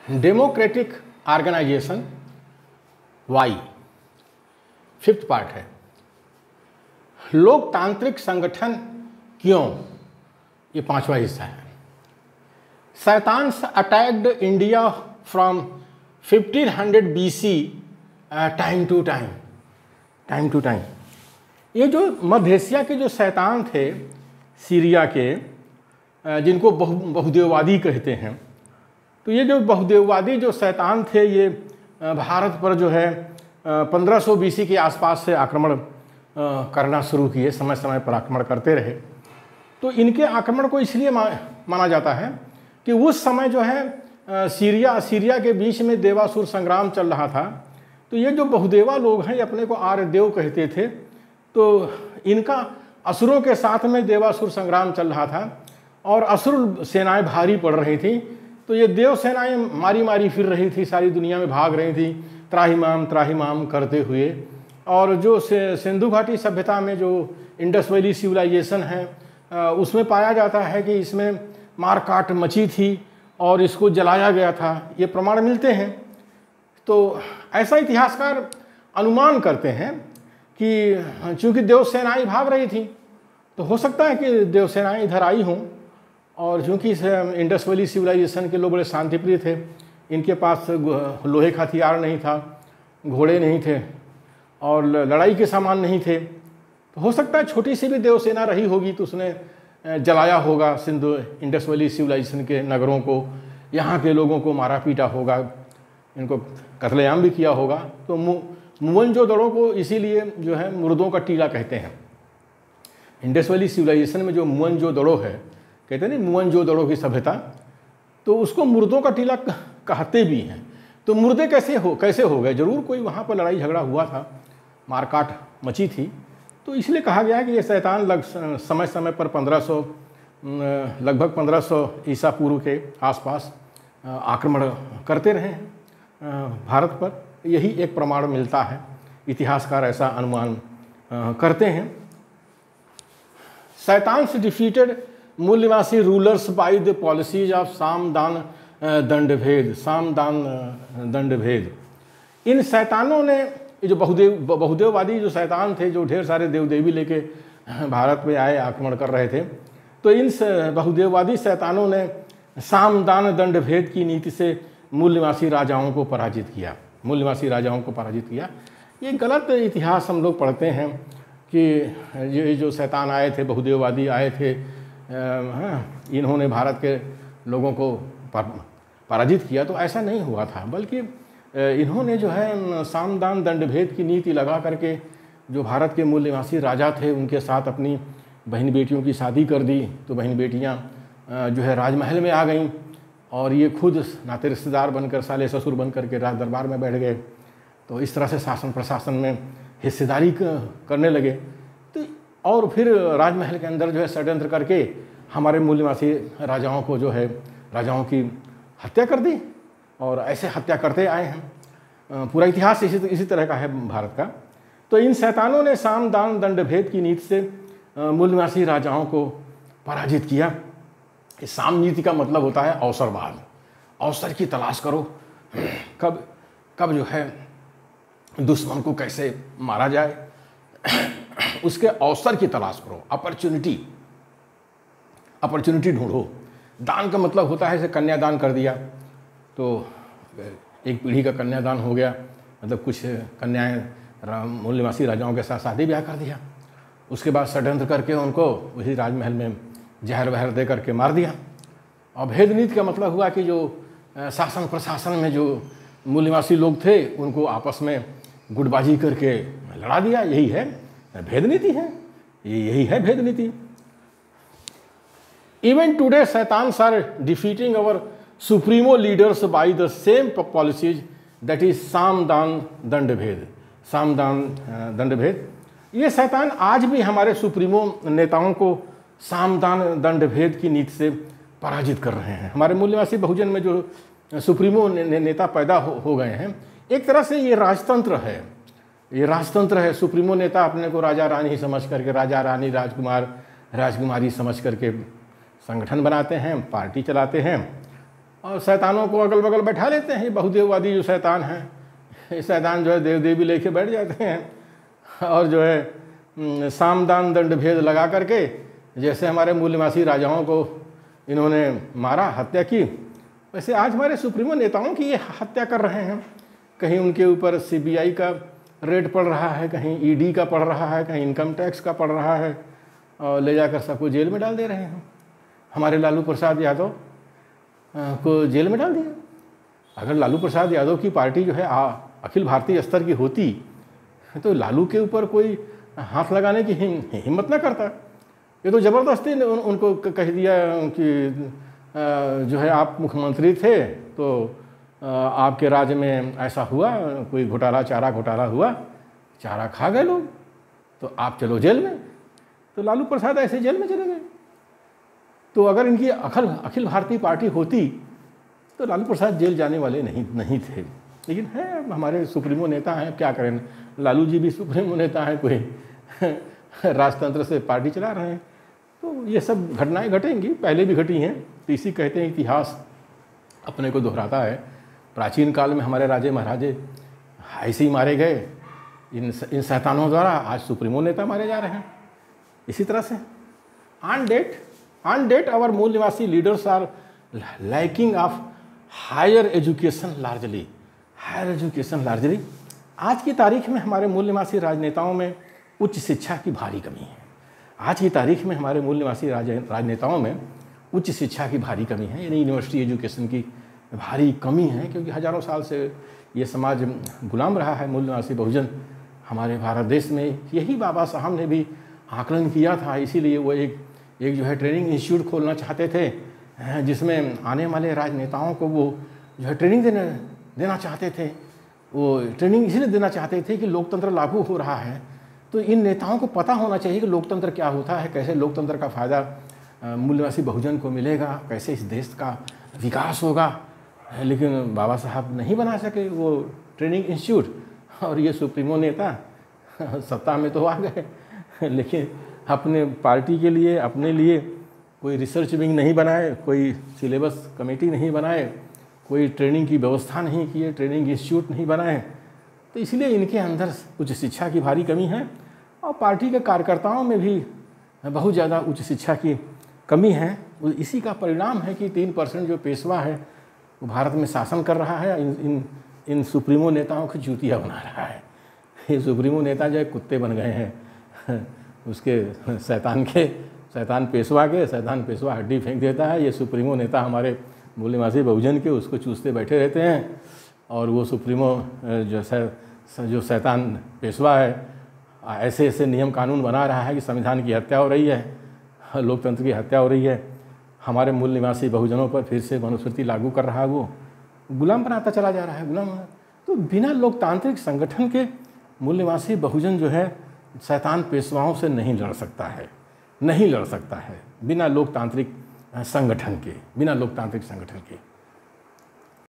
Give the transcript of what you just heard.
Democratic organisation Y, 5th part है। लोकतांत्रिक संगठन क्यों, ये 5वां हिस्सा है। Shaitans attacked India from 1500 BC time to time. ये जो मध्य एशिया के जो शैतान थे सीरिया के, जिनको बहुदेववादी कहते हैं, तो ये जो बहुदेववादी जो शैतान थे ये भारत पर जो है 1500 BC के आसपास से आक्रमण करना शुरू किए, समय समय पर आक्रमण करते रहे। तो इनके आक्रमण को इसलिए माना जाता है कि उस समय जो है सीरिया के बीच में देवासुर संग्राम चल रहा था। तो ये जो बहुदेवा लोग हैं, ये अपने को आर्य देव कहते थे। तो इनका असुरों के साथ में देवासुर संग्राम चल रहा था और असुर सेनाएं भारी पड़ रही थी। तो ये देव सेनाएं मारी मारी फिर रही थी, सारी दुनिया में भाग रही थी, त्राहिमाम करते हुए। और जो सिंधु घाटी सभ्यता में जो इंडस वैली सिविलाइजेशन है, उसमें पाया जाता है कि इसमें मारकाट मची थी और इसको जलाया गया था, ये प्रमाण मिलते हैं। तो ऐसा इतिहासकार अनुमान करते हैं कि चूँकि देव सेनाएं भाग रही थी, तो हो सकता है कि देव सेनाएं इधर आई हों। और चूँकि इंडस वैली सिविलाइजेशन के लोग बड़े शांतिप्रिय थे, इनके पास लोहे का हथियार नहीं था, घोड़े नहीं थे और लड़ाई के सामान नहीं थे, तो हो सकता है छोटी सी भी देवसेना रही होगी तो उसने जलाया होगा सिंधु इंडस वैली सिविलाइजेशन के नगरों को, यहाँ के लोगों को मारा पीटा होगा, इनको कत्लेआम भी किया होगा। तो मोहनजोदड़ो को इसीलिए जो है मुर्दों का टीला कहते हैं। इंडस वैली सिविलाइजेशन में जो मोहनजोदड़ो है, कहते हैं नहीं मोहनजोदड़ो की सभ्यता, तो उसको मुर्दों का टीला कहते भी हैं। तो मुर्दे कैसे हो गए, जरूर कोई वहाँ पर लड़ाई झगड़ा हुआ था, मारकाट मची थी। तो इसलिए कहा गया कि ये शैतान समय समय पर लगभग 1500 ईसा पूर्व के आसपास आक्रमण करते रहे हैं भारत पर। यही एक प्रमाण मिलता है, इतिहासकार ऐसा अनुमान करते हैं। शैतान्स डिफीटेड मूल्यवासी rulers by the policies of saam daan दंड भेद। इन शैतानों ने, ये जो बहुदेववादी जो शैतान थे, जो ढेर सारे देव देवी लेके भारत में आए, आक्रमण कर रहे थे, तो इन बहुदेववादी शैतानों ने साम दान दंड भेद की नीति से मूल्यवासी राजाओं को पराजित किया। ये गलत इतिहास हम लोग पढ़ते हैं कि ये जो शैतान आए थे, बहुदेववादी आए थे, इन्होंने भारत के लोगों को पराजित किया। तो ऐसा नहीं हुआ था, बल्कि इन्होंने जो है सामदान दंड भेद की नीति लगा करके जो भारत के मूल निवासी राजा थे उनके साथ अपनी बहन बेटियों की शादी कर दी। तो बहन बेटियां जो है राजमहल में आ गईं और ये खुद नाते रिश्तेदार बनकर, साले ससुर बन करके राज दरबार में बैठ गए। तो इस तरह से शासन प्रशासन में हिस्सेदारी करने लगे। तो और फिर राजमहल के अंदर जो है षड्यंत्र करके हमारे मूल निवासी राजाओं को जो है, राजाओं की हत्या कर दी और ऐसे हत्या करते आए हैं। पूरा इतिहास इसी तरह का है भारत का। तो इन शैतानों ने साम दान दंड भेद की नीति से मूल निवासी राजाओं को पराजित किया। इस साम नीति का मतलब होता है अवसरवाद, अवसर की तलाश करो, कब जो है दुश्मन को कैसे मारा जाए, उसके अवसर की तलाश करो, अपॉर्चुनिटी ढूंढो। दान का मतलब होता है जैसे कन्यादान कर दिया, तो एक पीढ़ी का कन्यादान हो गया, मतलब कुछ कन्याएं मूल निवासी राजाओं के साथ शादी ब्याह कर दिया। उसके बाद षड्यंत्र करके उनको उसी राजमहल में जहर वहर दे करके मार दिया। और भेद नीति का मतलब हुआ कि जो शासन प्रशासन में जो मूल निवासी लोग थे उनको आपस में गुटबाजी करके लड़ा दिया। यही है भेद नीति है, यही है भेद नीति। Even today Shaitans are defeating our supremo leaders by the same policies, that is saam daan दंड भेद। ये शैतान आज भी हमारे सुप्रीमो नेताओं को साम दान दंड भेद की नीति से पराजित कर रहे हैं। हमारे मूल निवासी बहुजन में जो सुप्रीमो नेता पैदा हो गए हैं, एक तरह से ये राजतंत्र है। सुप्रीमो नेता अपने को राजा रानी समझ करके, राजा रानी राजकुमार राजकुमारी समझ करके संगठन बनाते हैं, पार्टी चलाते हैं और शैतानों को अगल बगल बैठा लेते हैं। ये बहुदेववादी जो शैतान हैं, ये शैतान जो है देव देवी लेके बैठ जाते हैं और जो है सामदान दंड भेद लगा करके, जैसे हमारे मूल निवासी राजाओं को इन्होंने मारा, हत्या की, वैसे आज हमारे सुप्रीमो नेताओं की ये हत्या कर रहे हैं। कहीं उनके ऊपर CBI का रेड पड़ रहा है, कहीं ED का पड़ रहा है, कहीं इनकम टैक्स का पड़ रहा है, और ले जाकर सबको जेल में डाल दे रहे हैं। हमारे लालू प्रसाद यादव को जेल में डाल दिया। अगर लालू प्रसाद यादव की पार्टी जो है अखिल भारतीय स्तर की होती तो लालू के ऊपर कोई हाथ लगाने की हिम्मत ना करता। ये तो ज़बरदस्ती उनको कह दिया कि जो है आप मुख्यमंत्री थे तो आपके राज्य में ऐसा हुआ, कोई घोटाला, चारा घोटाला हुआ, चारा खा गए लोग, तो आप चलो जेल में। तो लालू प्रसाद ऐसे जेल में चले गए। तो अगर इनकी अखिल भारतीय पार्टी होती तो लालू प्रसाद जेल जाने वाले नहीं थे। लेकिन है, हमारे सुप्रीमो नेता हैं, क्या करें, लालू जी भी सुप्रीमो नेता हैं, कोई राजतंत्र से पार्टी चला रहे हैं। तो ये सब घटनाएं घटेंगी, पहले भी घटी हैं। तो इसी कहते हैं इतिहास अपने को दोहराता है। प्राचीन काल में हमारे राजे महाराजे ऐसे ही मारे गए इन शैतानों द्वारा, आज सुप्रीमो नेता मारे जा रहे हैं। इसी तरह से ऑन डेट आवर मूल निवासी leaders are lacking of higher education largely. आज की तारीख में हमारे मूल निवासी राजनेताओं में उच्च शिक्षा की भारी कमी है। आज की तारीख में हमारे मूल निवासी राजनेताओं में उच्च शिक्षा की भारी कमी है, यानी यूनिवर्सिटी एजुकेशन की भारी कमी है। क्योंकि हज़ारों साल से ये समाज गुलाम रहा है, मूल निवासी बहुजन हमारे भारत देश में। यही बाबा साहब ने भी आकलन किया था, इसीलिए वो एक जो है ट्रेनिंग इंस्टीट्यूट खोलना चाहते थे, जिसमें आने वाले राजनेताओं को वो जो है ट्रेनिंग देना चाहते थे। वो ट्रेनिंग इसलिए देना चाहते थे कि लोकतंत्र लागू हो रहा है, तो इन नेताओं को पता होना चाहिए कि लोकतंत्र क्या होता है, कैसे लोकतंत्र का फ़ायदा मूल निवासी बहुजन को मिलेगा, कैसे इस देश का विकास होगा। लेकिन बाबा साहब नहीं बना सके वो ट्रेनिंग इंस्टीट्यूट, और ये सुप्रीमो नेता सत्ता में तो आ गए, लेकिन अपने पार्टी के लिए, अपने लिए कोई रिसर्च विंग नहीं बनाए, कोई सिलेबस कमेटी नहीं बनाए, कोई ट्रेनिंग की व्यवस्था नहीं किए, ट्रेनिंग इंस्टीट्यूट नहीं बनाए। तो इसलिए इनके अंदर उच्च शिक्षा की भारी कमी है, और पार्टी के कार्यकर्ताओं में भी बहुत ज़्यादा उच्च शिक्षा की कमी है। इसी का परिणाम है कि 3% जो पेशवा है वो भारत में शासन कर रहा है, इन सुप्रीमो नेताओं को चूतिया बना रहा है। ये सुप्रीमो नेता जो है कुत्ते बन गए हैं उसके शैतान पेशवा हड्डी फेंक देता है। ये सुप्रीमो नेता हमारे मूल निवासी बहुजन के उसको चूसते बैठे रहते हैं, और वो सुप्रीमो जो शैतान पेशवा है ऐसे नियम कानून बना रहा है कि संविधान की हत्या हो रही है, लोकतंत्र की हत्या हो रही है। हमारे मूल निवासी बहुजनों पर फिर से मनुस्मृति लागू कर रहा है, वो गुलाम बनाता चला जा रहा है, गुलाम। तो बिना लोकतांत्रिक संगठन के मूल निवासी बहुजन जो है शैतान पेशवाओं से नहीं लड़ सकता है, बिना लोकतांत्रिक संगठन के।